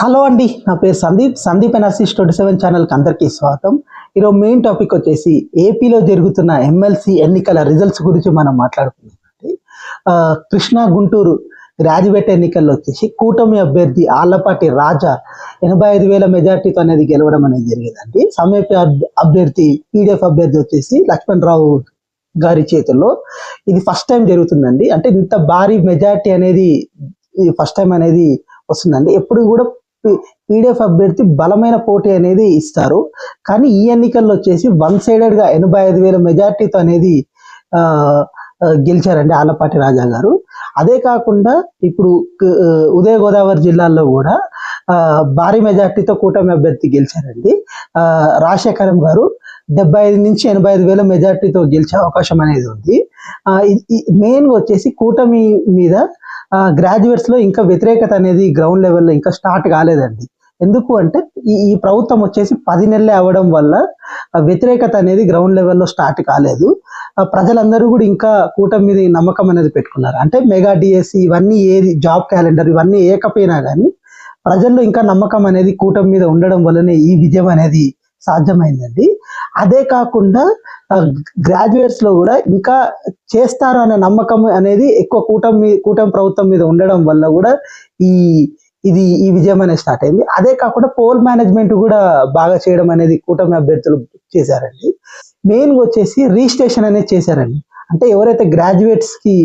Hello అండి, నా పేరు సందీప్ ఎన్ఆర్సీస్ 27 ఛానల్కి అందరికీ స్వాగతం. ఈరోజు మెయిన్ టాపిక్ వచ్చేసి ఏపీలో జరుగుతున్న ఎమ్మెల్సీ ఎన్నికల రిజల్ట్స్ గురించి మనం మాట్లాడుకుందాం. కృష్ణా గుంటూరు గ్రాడ్యుయేట్ ఎన్నికల్లో వచ్చేసి కూటమి అభ్యర్థి ఆళ్లపాటి రాజా 85,000 మెజార్టీతో అనేది గెలవడం అనేది జరిగిందండి. సమీప అభ్యర్థి పీడిఎఫ్ అభ్యర్థి వచ్చేసి లక్ష్మణరావు గారి చేతుల్లో ఇది ఫస్ట్ టైం జరుగుతుందండి. అంటే ఇంత భారీ మెజార్టీ అనేది ఫస్ట్ టైం అనేది వస్తుందండి. ఎప్పుడు కూడా పీడిఎఫ్ అభ్యర్థి బలమైన పోటీ అనేది ఇస్తారు, కానీ ఈ ఎన్నికల్లో వచ్చేసి వన్ సైడెడ్ గా 85,000 మెజార్టీతో అనేది గెలిచారండి ఆళ్లపాటి రాజా గారు. అదే కాకుండా ఇప్పుడు ఉదయ గోదావరి జిల్లాల్లో కూడా భారీ మెజార్టీతో కూటమి అభ్యర్థి గెలిచారండి. రాజశేఖరం గారు 75 నుంచి 85,000 మెజార్టీతో గెలిచే అవకాశం అనేది ఉంది. మెయిన్గా వచ్చేసి కూటమి మీద గ్రాడ్యుయేట్స్ లో ఇంకా వ్యతిరేకత అనేది గ్రౌండ్ లెవెల్లో ఇంకా స్టార్ట్ కాలేదండి. ఎందుకు అంటే ఈ ప్రభుత్వం వచ్చేసి 10 నెలలే అవ్వడం వల్ల వ్యతిరేకత అనేది గ్రౌండ్ లెవెల్లో స్టార్ట్ కాలేదు. ప్రజలందరూ కూడా ఇంకా కూటమి మీద నమ్మకం అనేది పెట్టుకున్నారు. అంటే మెగా డిఎస్సి ఇవన్నీ ఏది జాబ్ క్యాలెండర్ ఇవన్నీ ఏకపోయినా కానీ ప్రజల్లో ఇంకా నమ్మకం అనేది కూటమి మీద ఉండడం వల్లనే ఈ విజయం అనేది సాధ్యమైందండి. అదే కాకుండా గ్రాడ్యుయేట్స్ లో కూడా ఇంకా చేస్తారు అనే నమ్మకం అనేది ఎక్కువ కూటమి ప్రభుత్వం మీద ఉండడం వల్ల కూడా ఈ విజయం అనేది స్టార్ట్ అయింది. అదే కాకుండా పోల్ మేనేజ్మెంట్ కూడా బాగా చేయడం అనేది కూటమి అభ్యర్థులు చేశారండి. మెయిన్ వచ్చేసి రిజిస్ట్రేషన్ అనేది చేశారండి. అంటే ఎవరైతే గ్రాడ్యుయేట్స్ కి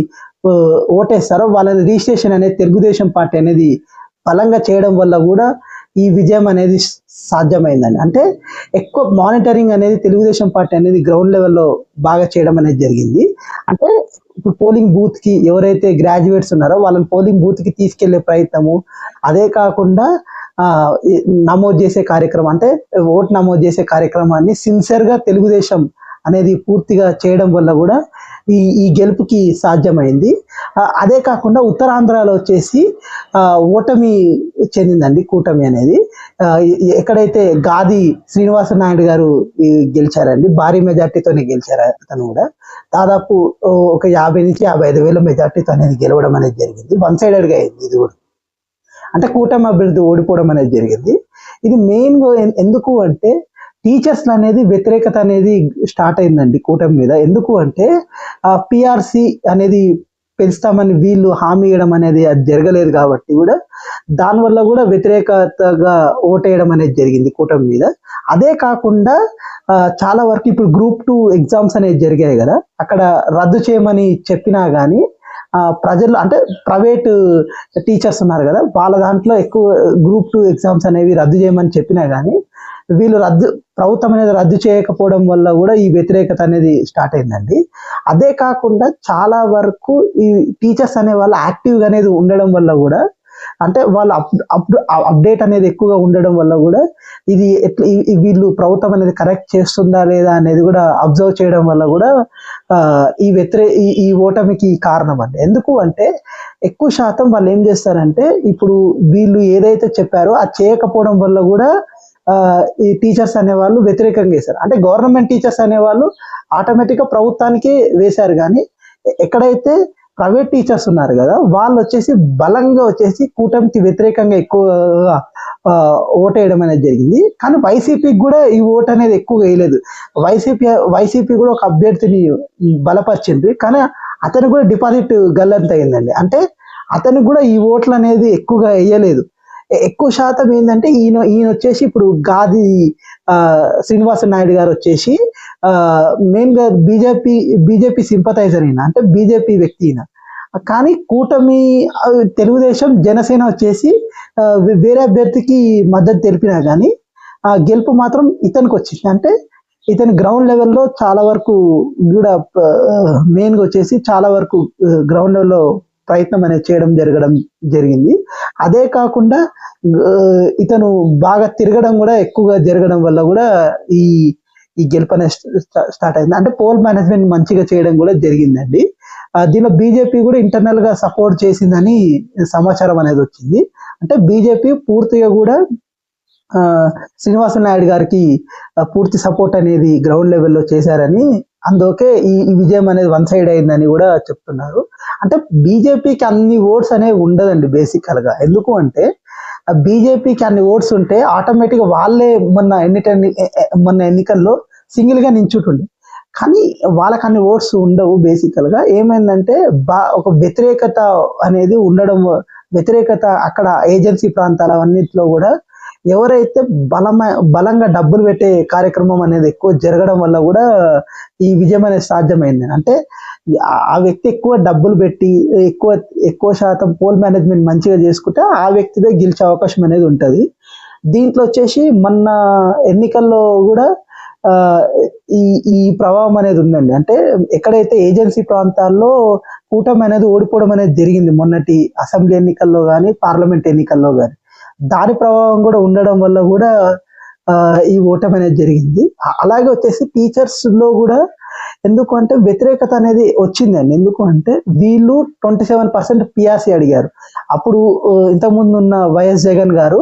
ఓటేస్తారో వాళ్ళని రిజిస్ట్రేషన్ అనేది తెలుగుదేశం పార్టీ అనేది బలంగా చేయడం వల్ల కూడా ఈ విజయం అనేది సాధ్యమైందండి. అంటే ఎక్కువ మానిటరింగ్ అనేది తెలుగుదేశం పార్టీ అనేది గ్రౌండ్ లెవెల్లో బాగా చేయడం అనేది జరిగింది. అంటే ఇప్పుడు పోలింగ్ బూత్ కి ఎవరైతే గ్రాడ్యుయేట్స్ ఉన్నారో వాళ్ళని పోలింగ్ బూత్ కి తీసుకెళ్లే ప్రయత్నము, అదే కాకుండా నమోదు చేసే కార్యక్రమం, అంటే ఓటు నమోదు చేసే కార్యక్రమాన్ని సిన్సియర్ గా తెలుగుదేశం అనేది పూర్తిగా చేయడం వల్ల కూడా ఈ గెలుపుకి సాధ్యమైంది. అదే కాకుండా ఉత్తరాంధ్రలో వచ్చేసి ఓటమి చెందిందండి కూటమి అనేది. ఎక్కడైతే గాది శ్రీనివాస నాయుడు గారు గెలిచారండి, భారీ మెజార్టీతోనే గెలిచారు. అతను కూడా దాదాపు ఒక 50 నుంచి 55,000 మెజార్టీతో అనేది గెలవడం అనేది జరిగింది. వన్ సైడెడ్ గా అయింది ఇది కూడా. అంటే కూటమి అభ్యర్థి ఓడిపోవడం అనేది జరిగింది. ఇది మెయిన్ ఎందుకు అంటే టీచర్స్ అనేది వ్యతిరేకత అనేది స్టార్ట్ అయిందండి కూటమి మీద. ఎందుకు అంటే పిఆర్సి అనేది పెంచుతామని వీళ్ళు హామీ ఇవ్వడం అనేది అది జరగలేదు కాబట్టి కూడా దానివల్ల కూడా వ్యతిరేకతగా ఓటేయడం అనేది జరిగింది కూటమి మీద. అదే కాకుండా చాలా వరకు ఇప్పుడు గ్రూప్ 2 ఎగ్జామ్స్ అనేది జరిగాయి కదా, అక్కడ రద్దు చేయమని చెప్పినా కానీ ప్రజలు అంటే ప్రైవేట్ టీచర్స్ ఉన్నారు కదా, వాళ్ళ దాంట్లో ఎక్కువ గ్రూప్ 2 ఎగ్జామ్స్ అనేవి రద్దు చేయమని చెప్పినా కానీ వీళ్ళు ప్రభుత్వం అనేది రద్దు చేయకపోవడం వల్ల కూడా ఈ వ్యతిరేకత అనేది స్టార్ట్ అయిందండి. అదే కాకుండా చాలా వరకు ఈ టీచర్స్ అనే వాళ్ళు యాక్టివ్గా అనేది ఉండడం వల్ల కూడా, అంటే వాళ్ళు అప్డేట్ అనేది ఎక్కువగా ఉండడం వల్ల కూడా ఇది వీళ్ళు ప్రభుత్వం అనేది కరెక్ట్ చేస్తుందా లేదా అనేది కూడా అబ్జర్వ్ చేయడం వల్ల కూడా ఈ ఓటమికి కారణం అండి. ఎందుకు అంటే ఎక్కువ శాతం వాళ్ళు ఏం చేస్తారంటే ఇప్పుడు వీళ్ళు ఏదైతే చెప్పారో అది చేయకపోవడం వల్ల కూడా ఈ టీచర్స్ అనేవాళ్ళు వ్యతిరేకంగా వేశారు. అంటే గవర్నమెంట్ టీచర్స్ అనేవాళ్ళు ఆటోమేటిక్గా ప్రభుత్వానికి వేశారు, కానీ ఎక్కడైతే ప్రైవేట్ టీచర్స్ ఉన్నారు కదా వాళ్ళు వచ్చేసి బలంగా వచ్చేసి కూటమికి వ్యతిరేకంగా ఎక్కువగా ఓటేయడం అనేది జరిగింది. కానీ వైసీపీకి కూడా ఈ ఓటు అనేది ఎక్కువ వేయలేదు. వైసీపీ కూడా ఒక అభ్యర్థిని బలపరిచింది, కానీ అతను కూడా డిపాజిట్ గల్లంత అయిందండి. అంటే అతనికి కూడా ఈ ఓట్లు అనేది ఎక్కువగా వేయలేదు. ఎక్కువ శాతం ఏంటంటే ఈయన వచ్చేసి ఇప్పుడు గాది శ్రీనివాస నాయుడు గారు వచ్చేసి మెయిన్ గా బీజేపీ సింపథైజర్ అయినా, అంటే బీజేపీ వ్యక్తి అయినా, కానీ కూటమి తెలుగుదేశం జనసేన వచ్చేసి వేరే అభ్యర్థికి మద్దతు తెలిపినా కానీ ఆ గెలుపు మాత్రం ఇతనికి వచ్చింది. అంటే ఇతని గ్రౌండ్ లెవెల్లో చాలా వరకు కూడా మెయిన్గా వచ్చేసి చాలా వరకు గ్రౌండ్ లెవెల్లో ప్రయత్నం అనేది చేయడం జరిగింది. అదే కాకుండా ఇతను బాగా తిరగడం కూడా ఎక్కువగా జరగడం వల్ల కూడా ఈ గెలుపు అనేది స్టార్ట్ అయింది. అంటే పోల్ మేనేజ్మెంట్ మంచిగా చేయడం కూడా జరిగిందండి. దీనిలో బీజేపీ కూడా ఇంటర్నల్ గా సపోర్ట్ చేసిందని సమాచారం అనేది వచ్చింది. అంటే బీజేపీ పూర్తిగా కూడా శ్రీనివాస నాయుడు గారికి పూర్తి సపోర్ట్ అనేది గ్రౌండ్ లెవెల్లో చేశారని, అందుకే ఈ విజయం అనేది వన్ సైడ్ అయిందని కూడా చెప్తున్నారు. అంటే బీజేపీకి అన్ని ఓట్స్ అనేవి ఉండదండి బేసికల్ గా. ఎందుకు అంటే బీజేపీకి అన్ని ఓట్స్ ఉంటే ఆటోమేటిక్గా వాళ్ళే మొన్న ఎన్నికల్లో సింగిల్గా నించుంటుండే. కానీ వాళ్ళకి అన్ని ఓట్స్ ఉండవు. బేసికల్గా ఏమైందంటే ఒక వ్యతిరేకత అనేది ఉండడం, వ్యతిరేకత అక్కడ ఏజెన్సీ ప్రాంతాల అన్నింటిలో కూడా ఎవరైతే బలంగా డబ్బులు పెట్టే కార్యక్రమం అనేది ఎక్కువ జరగడం వల్ల కూడా ఈ విజయం అనేది సాధ్యమైంది. అంటే ఆ వ్యక్తి ఎక్కువ డబ్బులు పెట్టి ఎక్కువ శాతం పోల్ మేనేజ్మెంట్ మంచిగా చేసుకుంటే ఆ వ్యక్తిదే గెలిచే అవకాశం అనేది ఉంటుంది. దీంట్లో వచ్చేసి మొన్న ఎన్నికల్లో కూడా ఈ ఈ ప్రభావం అనేది ఉందండి. అంటే ఎక్కడైతే ఏజెన్సీ ప్రాంతాల్లో కూటమి అనేది ఓడిపోవడం అనేది జరిగింది మొన్నటి అసెంబ్లీ ఎన్నికల్లో కానీ పార్లమెంట్ ఎన్నికల్లో కానీ, దాని ప్రభావం కూడా ఉండడం వల్ల కూడా ఈ ఓటమి అనేది జరిగింది. అలాగే వచ్చేసి టీచర్స్ లో కూడా ఎందుకు అంటే వ్యతిరేకత అనేది వచ్చిందండి. ఎందుకు అంటే వీళ్ళు 27% పిఆర్సీ అడిగారు. అప్పుడు ఇంతకుముందు ఉన్న వైఎస్ జగన్ గారు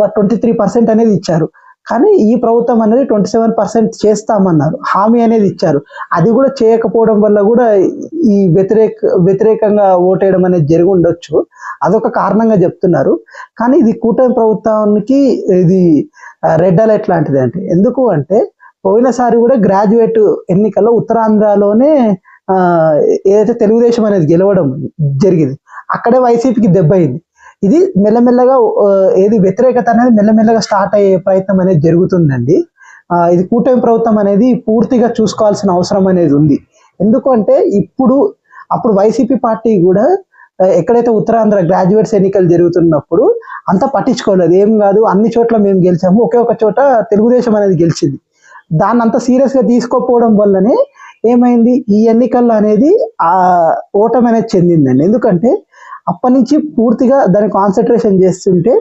23% అనేది ఇచ్చారు. కానీ ఈ ప్రభుత్వం అనేది 27% చేస్తామన్నారు, హామీ అనేది ఇచ్చారు. అది కూడా చేయకపోవడం వల్ల కూడా ఈ వ్యతిరేకంగా ఓటేయడం అనేది జరిగి ఉండొచ్చు. అదొక కారణంగా చెప్తున్నారు. కానీ ఇది కూటమి ప్రభుత్వానికి ఇది రెడ్ అలర్ట్ లాంటిది అంటే. ఎందుకు అంటే పోయినసారి కూడా గ్రాడ్యుయేట్ ఎన్నికల్లో ఉత్తరాంధ్రలోనే ఏదైతే తెలుగుదేశం అనేది గెలవడం జరిగింది, అక్కడే వైసీపీకి దెబ్బ అయింది. ఇది మెల్లమెల్లగా ఏది వ్యతిరేకత అనేది మెల్లమెల్లగా స్టార్ట్ అయ్యే ప్రయత్నం అనేది జరుగుతుందండి. ఇది కూటమి ప్రభుత్వం అనేది పూర్తిగా చూసుకోవాల్సిన అవసరం అనేది ఉంది. ఎందుకంటే అప్పుడు వైసీపీ పార్టీ కూడా ఎక్కడైతే ఉత్తరాంధ్ర గ్రాడ్యుయేట్స్ ఎన్నికలు జరుగుతున్నప్పుడు అంతా పట్టించుకోలేదు. ఏం కాదు, అన్ని చోట్ల మేము గెలిచాము, ఒకే ఒక చోట తెలుగుదేశం అనేది గెలిచింది. దాన్ని అంత సీరియస్గా తీసుకోకపోవడం వల్లనే ఏమైంది, ఈ ఎన్నికల్లో అనేది ఆ ఓటమి అనేది చెందిందండి. ఎందుకంటే అప్పటి నుంచి పూర్తిగా దాన్ని కాన్సన్ట్రేషన్ చేస్తుంటే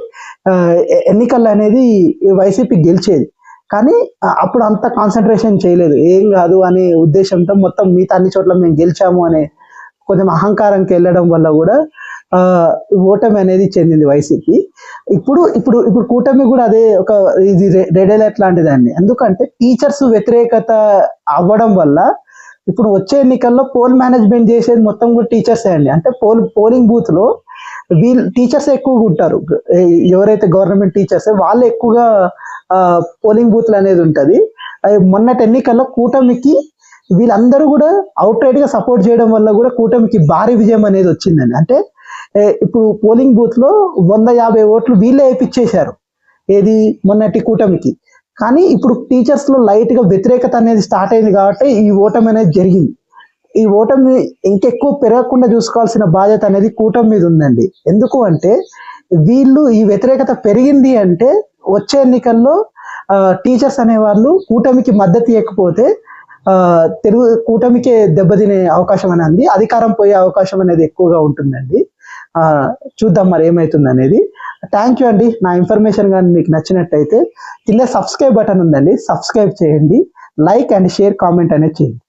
ఎన్నికల్లో అనేది వైసీపీ గెలిచేది. కానీ అప్పుడు అంత కాన్సన్ట్రేషన్ చేయలేదు. ఏం కాదు అనే ఉద్దేశంతో మొత్తం మిగతా అన్ని చోట్ల మేము గెలిచాము అనే కొంచెం అహంకారంకి వెళ్ళడం వల్ల కూడా ఓటమి అనేది చెందింది వైసీపీ. ఇప్పుడు కూటమి కూడా అదే ఇది రెడ్ అలర్ట్ లాంటిదండి. ఎందుకంటే టీచర్స్ వ్యతిరేకత అవ్వడం వల్ల ఇప్పుడు వచ్చే ఎన్నికల్లో పోల్ మేనేజ్మెంట్ చేసేది మొత్తం కూడా టీచర్సే అండి. అంటే పోలింగ్ బూత్ లో వీళ్ళు టీచర్స్ ఎక్కువగా ఉంటారు. ఎవరైతే గవర్నమెంట్ టీచర్స్ వాళ్ళు ఎక్కువగా పోలింగ్ బూత్లు అనేది ఉంటుంది. మొన్నటి ఎన్నికల్లో కూటమికి వీళ్ళందరూ కూడా అవుట్ రైట్ గా సపోర్ట్ చేయడం వల్ల కూడా కూటమికి భారీ విజయం అనేది వచ్చిందండి. అంటే ఇప్పుడు పోలింగ్ బూత్ లో 150 ఓట్లు వీళ్ళే వేయించేశారు ఏది మొన్నటి కూటమికి. కానీ ఇప్పుడు టీచర్స్ లో లైట్ గా వ్యతిరేకత అనేది స్టార్ట్ అయింది కాబట్టి ఈ ఓటమి అనేది జరిగింది. ఈ ఓటమి ఇంకెక్కువ పెరగకుండా చూసుకోవాల్సిన బాధ్యత అనేది కూటమి మీద ఉందండి. ఎందుకు అంటే వీళ్ళు ఈ వ్యతిరేకత పెరిగింది అంటే వచ్చే ఎన్నికల్లో టీచర్స్ అనేవాళ్ళు కూటమికి మద్దతు ఇవ్వకపోతే కూటమికే దెబ్బతినే అవకాశం అనేది, అధికారం పోయే అవకాశం అనేది ఎక్కువగా ఉంటుందండి. చూద్దాం మరి ఏమవుతుంది అనేది. థ్యాంక్ యూ అండి. నా ఇన్ఫర్మేషన్ కానీ మీకు నచ్చినట్టయితే కింద సబ్స్క్రైబ్ బటన్ ఉందండి, సబ్స్క్రైబ్ చేయండి, లైక్ అండ్ షేర్ కామెంట్ అనేది చేయండి.